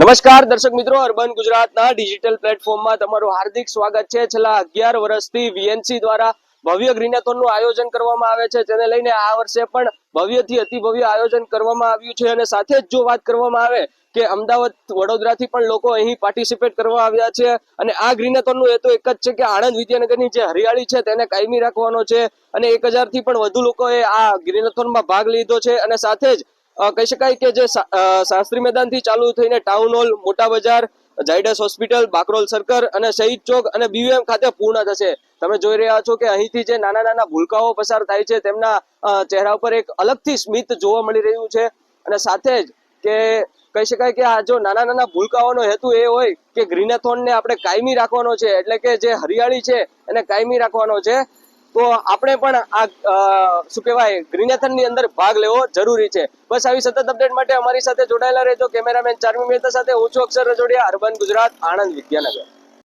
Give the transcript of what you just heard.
નમસ્કાર દર્શક મિત્રો, અર્બન ગુજરાતના ડિજિટલ પ્લેટફોર્મમાં તમારું હાર્દિક સ્વાગત છે। છેલ્લા 11 વર્ષથી વીએનસી દ્વારા ભવ્ય ગ્રીનેથોનનું આયોજન કરવામાં આવે છે, જેને લઈને આ વર્ષે પણ ભવ્યથી અતિ ભવ્ય આયોજન કરવામાં આવ્યું છે। અને સાથે જ જો વાત કરવામાં આવે કે અમદાવાદ વડોદરાથી પણ લોકો અહીં પાર્ટિસિપેટ કરવા આવ્યા છે। અને આ ગ્રીનેથોનનું હેતુ એક જ છે કે આણંદ વિદ્યાનગરની જે હરિયાળી છે તેને કાયમી રાખવાનો છે। અને 1000 થી પણ વધુ લોકોએ આ ગ્રીનેથોનમાં ભાગ લીધો છે। અને સાથે જ કહી શકાય કે જે શાસ્ત્રી મેદાનથી ચાલુ થઈને ટાઉન હોલ, મોટા બજાર, ઝાયડસ હોસ્પિટલ, બાકરોલ સર્કલ અને શહીદ ચોક અને બીયુએમ ખાતે પૂર્ણ થશે। તમે જોઈ રહ્યા છો કે અહીંથી જે નાના નાના ભૂલકાઓ પસાર થાય છે તેમના ચહેરા ઉપર એક અલગથી સ્મિત જોવા મળી રહ્યું છે। અને સાથે જ કે કહી શકાય કે આ જો નાના નાના ભૂલકાઓનો હેતુ એ હોય કે ગ્રીનેથોનને આપણે કાયમી રાખવાનો છે, એટલે કે જે હરિયાળી છે એને કાયમી રાખવાનો છે, તો આપણે પણ આ શું કહેવાય ગ્રીનેથોનની અંદર ભાગ લેવો જરૂરી છે। બસ આવી સતત અપડેટ માટે અમારી સાથે જોડાયેલા રહેજો। કેમેરામેન ચાર્મી મહેતા સાથે હું છું અક્ષર રજોડિયા, અર્બન ગુજરાત, આણંદ વિદ્યાનગર।